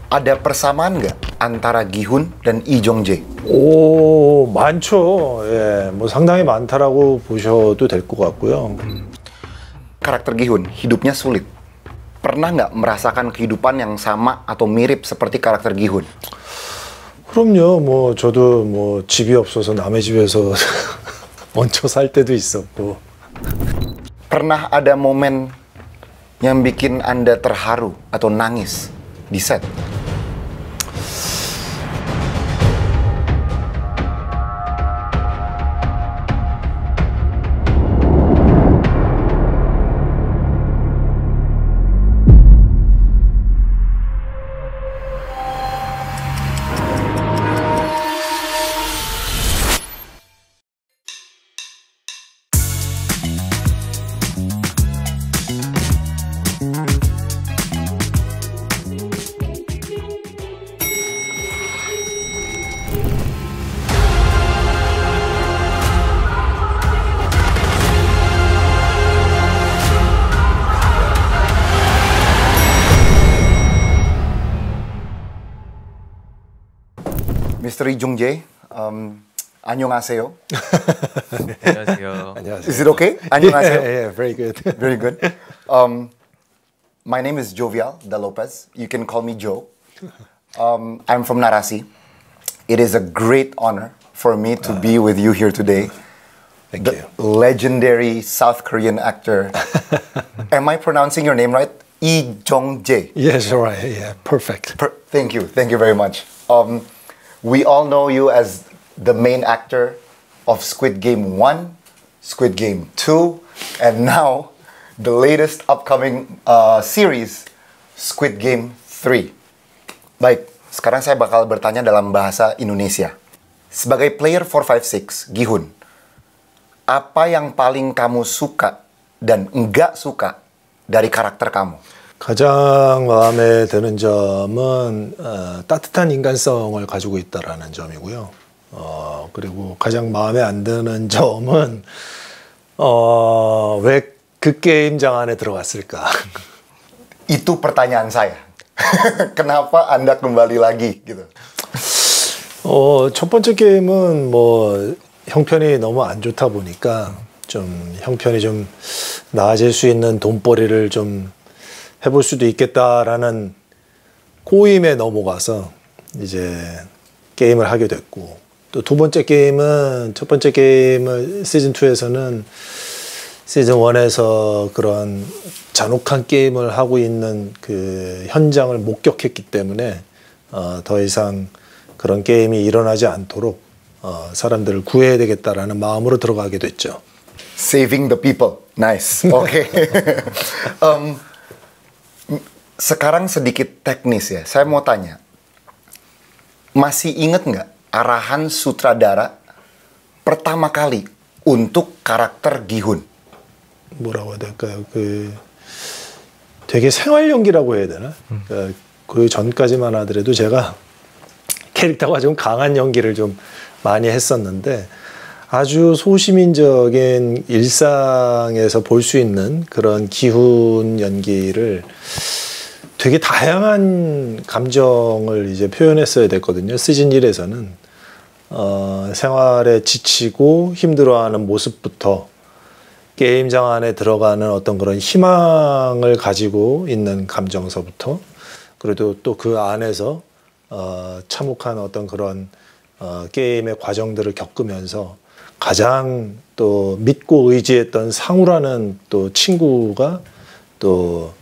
Ada persamaan nggak antara Gi-hun dan Lee Jong-jae? 오, 많죠. 예, 뭐 상당히 많다라고 보셔도 될 것 같고요. Karakter Gi-hun hidupnya sulit. Pernah nggak merasakan kehidupan yang sama atau mirip seperti karakter Gi-hun? 그럼요. 뭐 저도 뭐 집이 없어서 남의 집에서 얹혀 살 때도 있었고. Pernah ada momen yang bikin Anda terharu atau nangis di set? Mr. Lee Jong-jae, 안녕하세요. 안녕하세요. 안녕하세요. Is it okay? 안녕하세요. Yeah, very good. Very good. My name is Jovial Da Lopez. You can call me Joe. I'm from Narasi. It is a great honor for me to be with you here today. Thank you. Legendary South Korean actor. Am I pronouncing your name right? Lee Jong-jae. Yes, right. Yeah, perfect. Thank you. Thank you very much. We all know you as the main actor of Squid Game 1, Squid Game 2, and now the latest upcoming series, Squid Game 3. Baik, sekarang saya bakal bertanya dalam bahasa Indonesia. Sebagai player 456, Gi-hun, apa yang paling kamu suka dan enggak suka dari karakter kamu? 가장 마음에 드는 점은 따뜻한 인간성을 가지고 있다라는 점이고요. 그리고 가장 마음에 안 드는 점은 왜 그 게임장 안에 들어갔을까? Itu pertanyaan saya. Kenapa Anda kembali lagi gitu? 첫 번째 게임은 뭐 형편이 너무 안 좋다 보니까 좀 형편이 좀 나아질 수 있는 돈벌이를 좀 해볼 수도 있겠다라는 꼬임에 넘어가서 이제 게임을 하게 됐고, 또 두 번째 게임은, 첫 번째 게임을 시즌2에서는 시즌1에서 그런 잔혹한 게임을 하고 있는 그 현장을 목격했기 때문에 더 이상 그런 게임이 일어나지 않도록 사람들을 구해야 되겠다라는 마음으로 들어가게 됐죠. Saving the people. Nice. Oke. Sekarang sedikit teknis ya. Saya mau tanya. Masih inget nggak arahan sutradara pertama kali untuk karakter Gi-hun? 뭐라고 해야 될까요? 되게 생활 연기라고 해야 되나? 그 전까지만 하더라도 제가 캐릭터가 좀 강한 연기를 좀 많이 했었는데, 아주 소시민적인 일상에서 볼 수 있는 그런 기훈 연기를 되게 다양한 감정을 이제 표현했어야 됐거든요. 시즌 1에서는 생활에 지치고 힘들어하는 모습부터 게임장 안에 들어가는 어떤 그런 희망을 가지고 있는 감정서부터, 그래도 또 그 안에서 참혹한 어떤 그런 게임의 과정들을 겪으면서 가장 또 믿고 의지했던 상우라는 또 친구가 또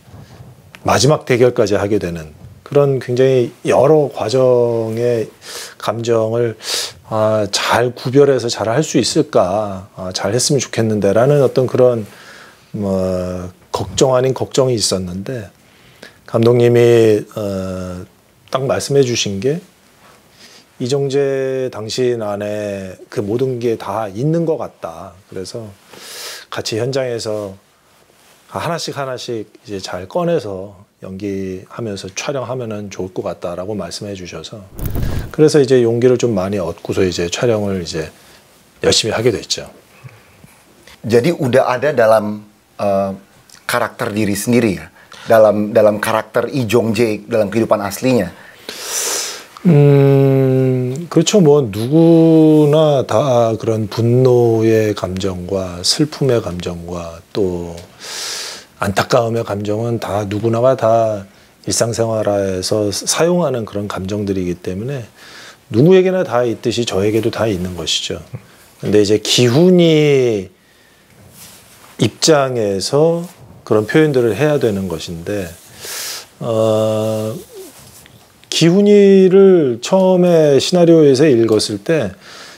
마지막 대결까지 하게 되는 그런 굉장히 여러 과정의 감정을 잘 구별해서 잘 할 수 있을까, 잘 했으면 좋겠는데 라는 어떤 그런 뭐 걱정 아닌 걱정이 있었는데, 감독님이 딱 말씀해 주신 게 이정재 당신 안에 그 모든 게 다 있는 것 같다. 그래서 같이 현장에서 하나씩 하나씩 이제 잘 꺼내서 연기하면서 촬영하면은 좋을 것 같다라고 말씀해 주셔서, 그래서 이제 용기를 좀 많이 얻고서 이제 촬영을 이제 열심히 하게 됐죠. Jadi udah ada dalam karakter diri sendiri ya, dalam karakter Lee Jong-jae dalam kehidupan aslinya, 그렇죠. 뭐 누구나 다 그런 분노의 감정과 슬픔의 감정과 또 안타까움의 감정은 다 누구나가 다 일상생활에서 사용하는 그런 감정들이기 때문에 누구에게나 다 있듯이 저에게도 다 있는 것이죠. 근데 이제 기훈이 입장에서 그런 표현들을 해야 되는 것인데, 기훈이를 처음에 시나리오에서 읽었을 때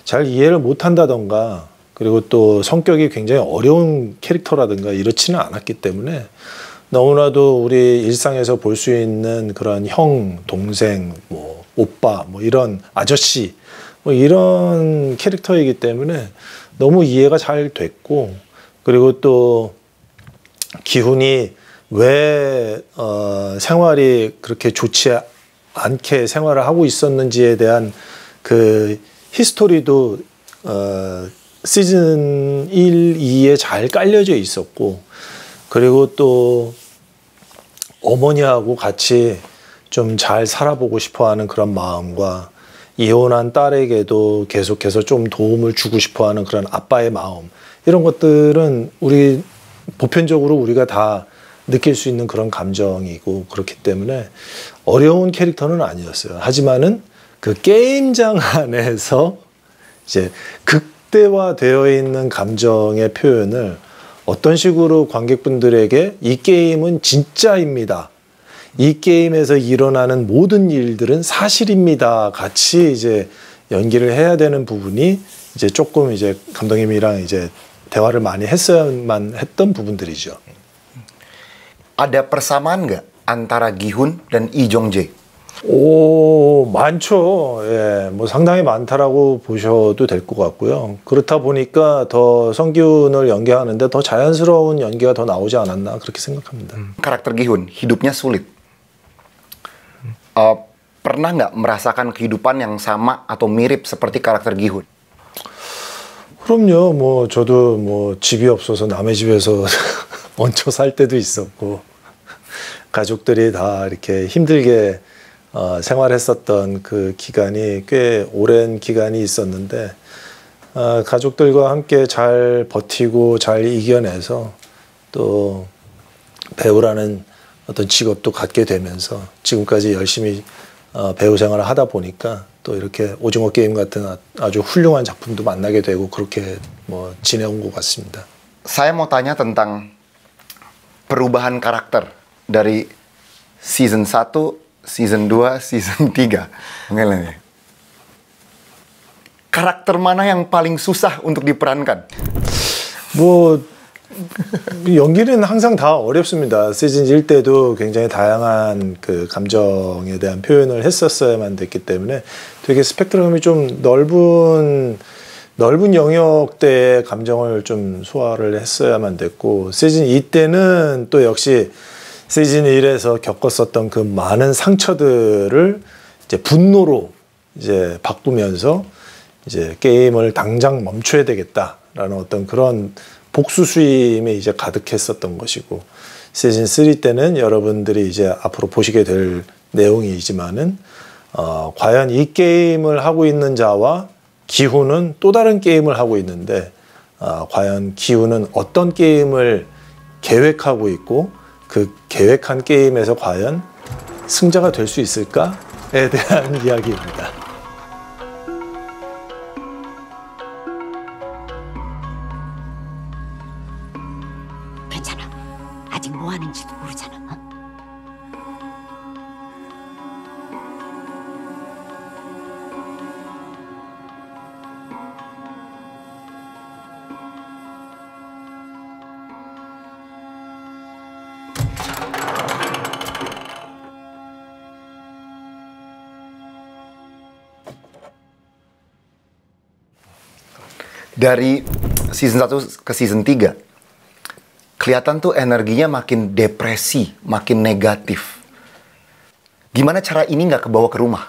잘 이해를 못한다던가, 그리고 또 성격이 굉장히 어려운 캐릭터라든가 이렇지는 않았기 때문에 너무나도 우리 일상에서 볼 수 있는 그런 형, 동생, 뭐 오빠, 뭐 이런 아저씨, 뭐 이런 캐릭터이기 때문에 너무 이해가 잘 됐고, 그리고 또 기훈이 왜 생활이 그렇게 좋지 않게 생활을 하고 있었는지에 대한 그 히스토리도 시즌 1, 2에 잘 깔려져 있었고, 그리고 또 어머니하고 같이 좀 잘 살아보고 싶어하는 그런 마음과 이혼한 딸에게도 계속해서 좀 도움을 주고 싶어하는 그런 아빠의 마음, 이런 것들은 우리 보편적으로 우리가 다 느낄 수 있는 그런 감정이고, 그렇기 때문에 어려운 캐릭터는 아니었어요. 하지만은 그 게임장 안에서 이제 극대화되어 있는 감정의 표현을 어떤 식으로 관객분들에게 이 게임은 진짜입니다, 이 게임에서 일어나는 모든 일들은 사실입니다 같이 이제 연기를 해야 되는 부분이 이제 조금 이제 감독님이랑 이제 대화를 많이 했어야만 했던 부분들이죠. Ada persamaan nggak antara Gi-hun dan Lee Jong-jae? 오, 많죠. 예, 뭐 상당히 많다라고 보셔도 될 것 같고요. 그렇다 보니까 더 성기훈을 연기하는데 더 자연스러운 연기가 더 나오지 않았나 그렇게 생각합니다. Karakter Gi-hun hidupnya sulit. Pernah nggak merasakan kehidupan yang sama atau mirip seperti karakter Gi-hun? 그럼요. 뭐 저도 뭐 집이 없어서 남의 집에서 얹혀 살 때도 있었고, 가족들이 다 이렇게 힘들게 생활했었던 그 기간이 꽤 오랜 기간이 있었는데, 가족들과 함께 잘 버티고 잘 이겨내서 또 배우라는 어떤 직업도 갖게 되면서 지금까지 열심히 배우 생활을 하다 보니까 또 이렇게 오징어 게임 같은 아주 훌륭한 작품도 만나게 되고 그렇게 뭐 지내온 것 같습니다. Saya mau tanya tentang perubahan karakter dari season 1, season 2, season 3. Karakter mana yang paling susah untuk diperankan? 뭐 연기는 항상 다 어렵습니다. 시즌 1 때도 굉장히 다양한 그 감정에 대한 표현을 했었어야만 됐기 때문에 되게 스펙트럼이 좀 넓은 영역대의 감정을 좀 소화를 했어야만 됐고, 시즌 2 때는 또 역시 시즌 1에서 겪었었던 그 많은 상처들을 이제 분노로 이제 바꾸면서 이제 게임을 당장 멈춰야 되겠다라는 어떤 그런 복수 수임에 이제 가득했었던 것이고, 시즌 3 때는 여러분들이 이제 앞으로 보시게 될 내용이지만은 과연 이 게임을 하고 있는 자와 기훈은 또 다른 게임을 하고 있는데, 과연 기훈은 어떤 게임을 계획하고 있고 그 계획한 게임에서 과연 승자가 될 수 있을까에 대한 이야기입니다. 괜찮아. 아직 뭐 하는지도 모르잖아. 어? Dari season 1 ke season 3, kelihatan tuh energinya makin depresi, makin negatif. Gimana cara ini nggak kebawa ke rumah?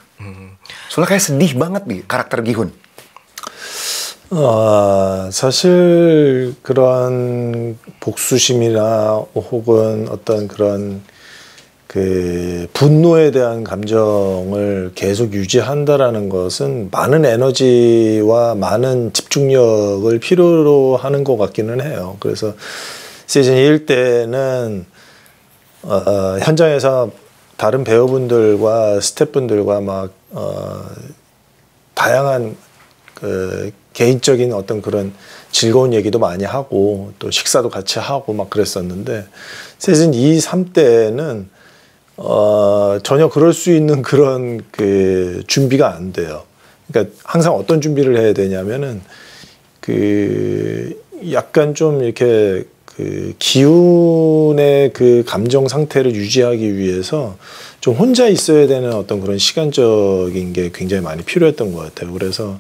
Soalnya kayak sedih banget nih karakter Gi-hun. 사실 그런 복수심이나 혹은 어떤 그런 그 분노에 대한 감정을 계속 유지한다라는 것은 많은 에너지와 많은 집중력을 필요로 하는 것 같기는 해요. 그래서 시즌 1 때는 현장에서 다른 배우분들과 스태프분들과 막 다양한 그 개인적인 어떤 그런 즐거운 얘기도 많이 하고 또 식사도 같이 하고 막 그랬었는데 시즌 2, 3 때는 전혀 그럴 수 있는 그런 그 준비가 안 돼요. 그러니까 항상 어떤 준비를 해야 되냐면은 그 약간 좀 이렇게 그 기운의 그 감정 상태를 유지하기 위해서 좀 혼자 있어야 되는 어떤 그런 시간적인 게 굉장히 많이 필요했던 것 같아요. 그래서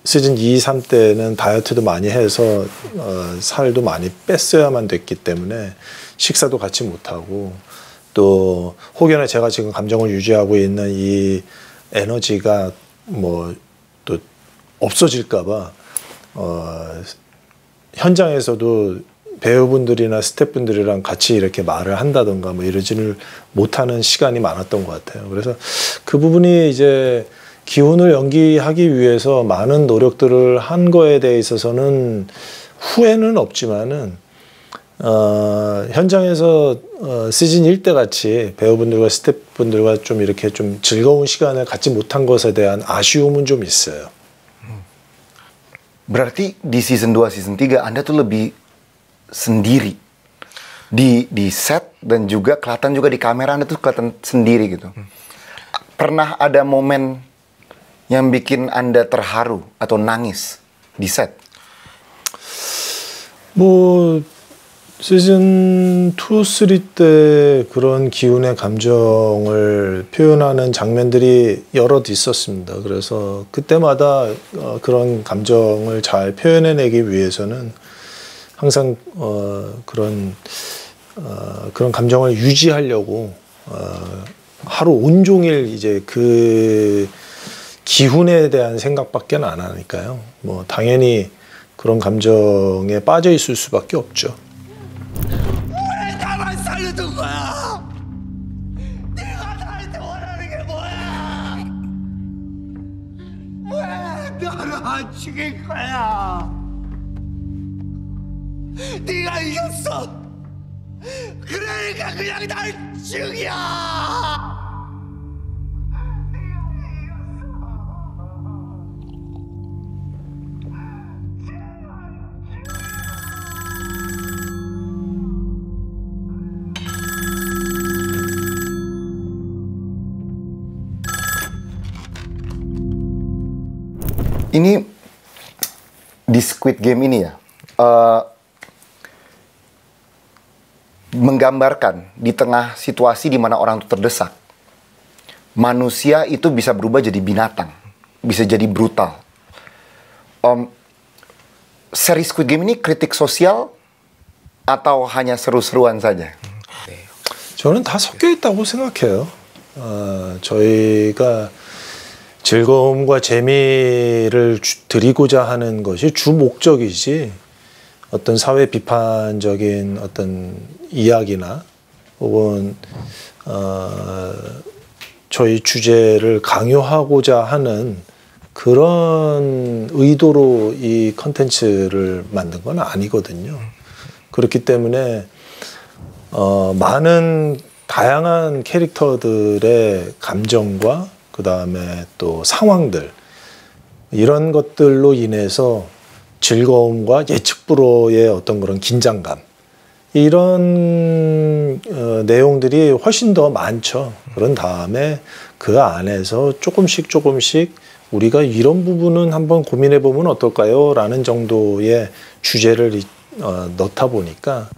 시즌 2, 3 때는 다이어트도 많이 해서 살도 많이 뺐어야만 됐기 때문에 식사도 같이 못하고 또 혹여나 제가 지금 감정을 유지하고 있는 이 에너지가 뭐 또 없어질까봐 현장에서도 배우분들이나 스태프분들이랑 같이 이렇게 말을 한다던가 뭐 이러지를 못하는 시간이 많았던 것 같아요. 그래서 그 부분이 이제 기운을 연기하기 위해서 많은 노력들을 한 거에 대해 있어서는 후회는 없지만은 현장에서 시즌 1 때 같이 배우분들과 스태프분들과 좀 이렇게 좀 즐거운 시간을 갖지 못한 것에 대한 아쉬움은 좀 있어요. Berarti di season 2, season 3 Anda tuh lebih sendiri di set dan juga kelihatan juga di kamera Anda tuh kelihatan sendiri gitu. Pernah ada momen yang bikin Anda terharu atau nangis di set? 뭐 시즌 2, 3 때 그런 기운의 감정을 표현하는 장면들이 여럿 있었습니다. 그래서 그때마다 그런 감정을 잘 표현해내기 위해서는 항상 그런 감정을 유지하려고 하루 온종일 이제 그 기훈에 대한 생각밖에 안 하니까요. 뭐 당연히 그런 감정에 빠져 있을 수밖에 없죠. 왜 나만 살려둔 거야? 네가 나한테 원하는 게 뭐야? 왜 나를 안 죽일 거야? 네가 이겼어. 그러니까 그냥 날 죽여. Ini di Squid Game ini ya, menggambarkan di tengah situasi di mana orang itu terdesak, manusia itu bisa berubah jadi binatang, bisa jadi brutal. Seri Squid Game ini kritik sosial atau hanya seru-seruan saja? 저는 다 섞여 있다고 생각해요. 저희가 즐거움과 재미를 드리고자 하는 것이 주 목적이지 어떤 사회 비판적인 어떤 이야기나 혹은 저희 주제를 강요하고자 하는 그런 의도로 이 컨텐츠를 만든 건 아니거든요. 그렇기 때문에 많은 다양한 캐릭터들의 감정과 그 다음에 또 상황들 이런 것들로 인해서 즐거움과 예측 불허의 어떤 그런 긴장감 이런 내용들이 훨씬 더 많죠. 그런 다음에 그 안에서 조금씩 우리가 이런 부분은 한번 고민해 보면 어떨까요? 라는 정도의 주제를 넣다 보니까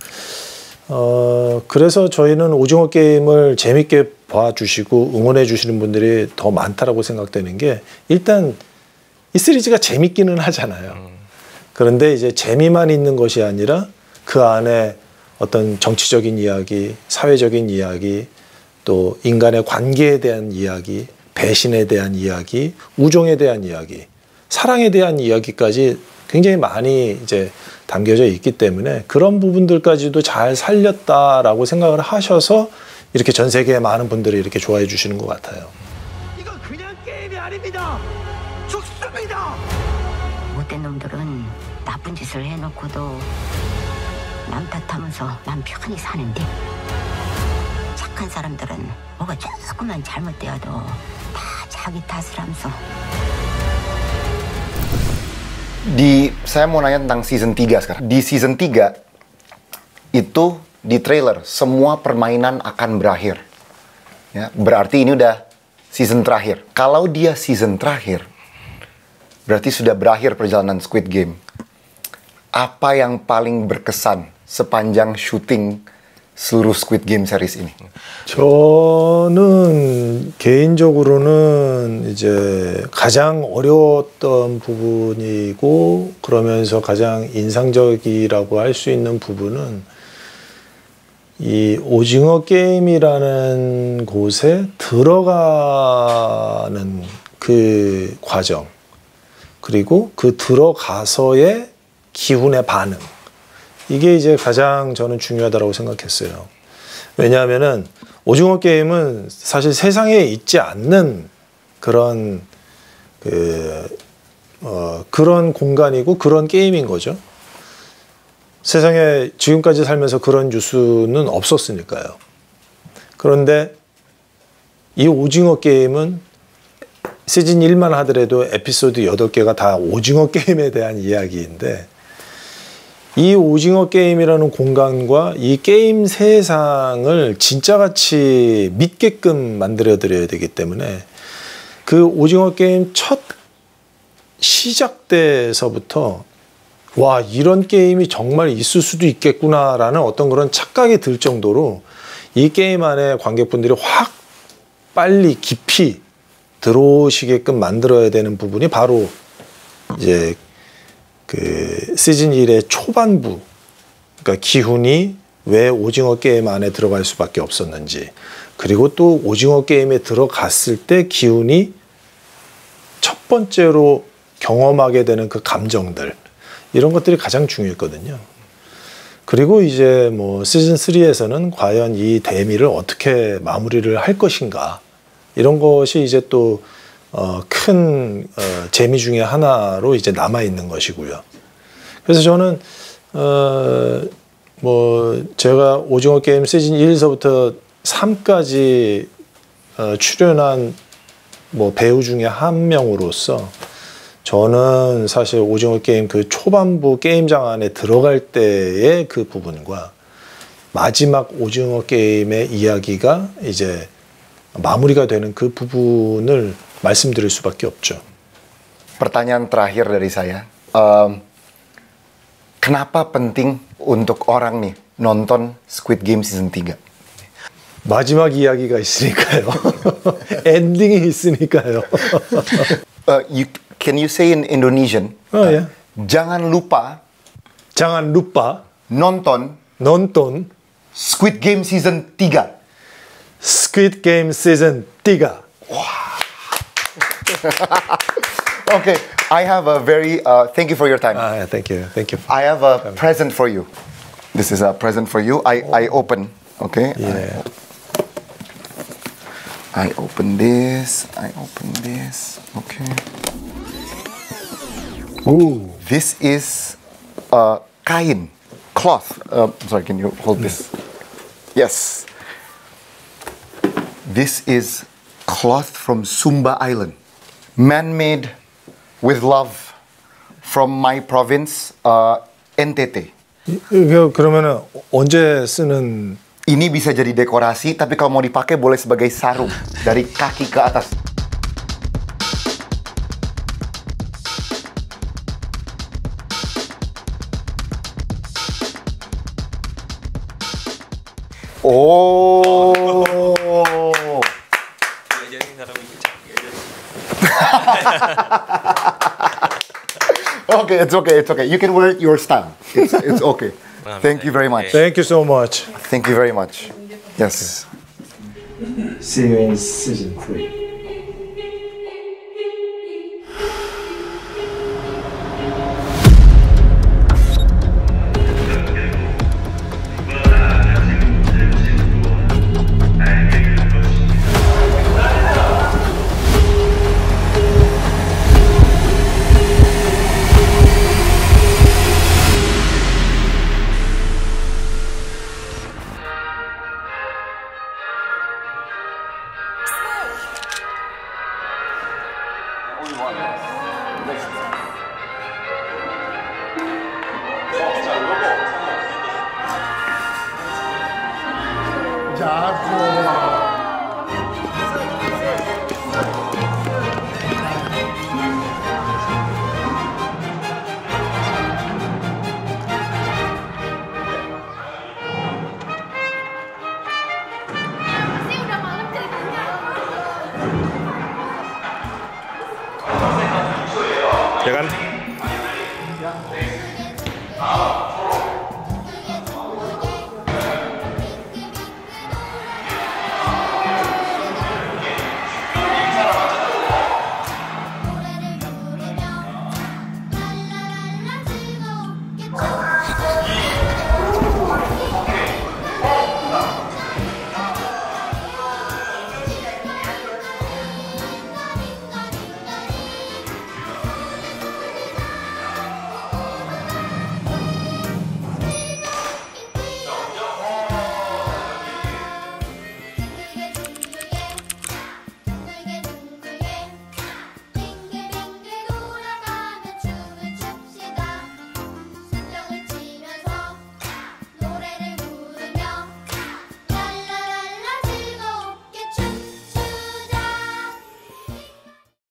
그래서 저희는 오징어 게임을 재밌게 봐주시고 응원해 주시는 분들이 더 많다라고 생각되는 게 일단 이 시리즈가 재밌기는 하잖아요. 그런데 이제 재미만 있는 것이 아니라 그 안에 어떤 정치적인 이야기, 사회적인 이야기, 또 인간의 관계에 대한 이야기, 배신에 대한 이야기, 우정에 대한 이야기, 사랑에 대한 이야기까지 굉장히 많이 이제 담겨져 있기 때문에 그런 부분들까지도 잘 살렸다라고 생각을 하셔서 이렇게 전 세계의 많은 분들이 이렇게 좋아해 주시는 것 같아요. 이건 그냥 게임이 아닙니다. 죽습니다. 못된 놈들은 나쁜 짓을 해놓고도 남 탓하면서 맘 편히 사는데 착한 사람들은 뭐가 조금만 잘못되어도 다 자기 탓을 하면서. Saya mau nanya tentang season 3 sekarang. Di season 3 itu di trailer semua permainan akan berakhir. Ya, berarti ini udah season terakhir. Kalau dia season terakhir, berarti sudah berakhir perjalanan Squid Game. Apa yang paling berkesan sepanjang syuting seluruh Squid Game series ini? 저는 개인적으로는 이제 가장 어려웠던 부분이고 그러면서 가장 인상적이라고 할 수 있는 부분은 이 오징어 게임이라는 곳에 들어가는 그 과정, 그리고 그 들어가서의 기훈의 반응, 이게 이제 가장 저는 중요하다고 생각했어요. 왜냐하면은 오징어 게임은 사실 세상에 있지 않는 그런 그런 공간이고 그런 게임인 거죠. 세상에 지금까지 살면서 그런 뉴스는 없었으니까요. 그런데 이 오징어 게임은 시즌 1만 하더라도 에피소드 8개가 다 오징어 게임에 대한 이야기인데, 이 오징어 게임이라는 공간과 이 게임 세상을 진짜같이 믿게끔 만들어 드려야 되기 때문에 그 오징어 게임 첫 시작 때서부터 와, 이런 게임이 정말 있을 수도 있겠구나라는 어떤 그런 착각이 들 정도로 이 게임 안에 관객분들이 확 빨리 깊이 들어오시게끔 만들어야 되는 부분이 바로 이제 그 시즌 1의 초반부, 그러니까 기훈이 왜 오징어 게임 안에 들어갈 수밖에 없었는지, 그리고 또 오징어 게임에 들어갔을 때 기훈이 첫 번째로 경험하게 되는 그 감정들, 이런 것들이 가장 중요했거든요. 그리고 이제 뭐 시즌 3에서는 과연 이 대미를 어떻게 마무리를 할 것인가, 이런 것이 이제 또 큰 재미 중에 하나로 이제 남아 있는 것이고요. 그래서 저는 뭐 제가 오징어 게임 시즌 1에서부터 3까지 출연한 뭐 배우 중에 한 명으로서 저는 사실 오징어 게임 그 초반부 게임장 안에 들어갈 때의 그 부분과 마지막 오징어 게임의 이야기가 이제 마무리가 되는 그 부분을 말씀드릴 수밖에 없죠. Pertanyaan terakhir dari saya, kenapa penting untuk orang nih nonton Squid Game season 3? 마지막 이야기가 있으니까요. 엔딩이 있으니까요. Can you say in Indonesian? 예. Jangan lupa Jangan lupa nonton Squid Game season 3. Squid Game season 3. Okay, I have a very thank you for your time. Thank you. I have a present for you. This is a present for you. I open. Okay. Yeah. I open this. Okay. Ooh. This is kain, cloth. Sorry, can you hold this? Yes. This is cloth from Sumba Island. Man-made with love from my province, NTT. 그러면은 언제 쓰는? Ini bisa jadi dekorasi, tapi kalau mau dipakai boleh sebagai sarung dari kaki ke atas. Oh. Okay, it's okay. You can wear it your style. It's okay. Thank you very much. Thank you so much. Thank you very much. Yes. See you in season 3. jago.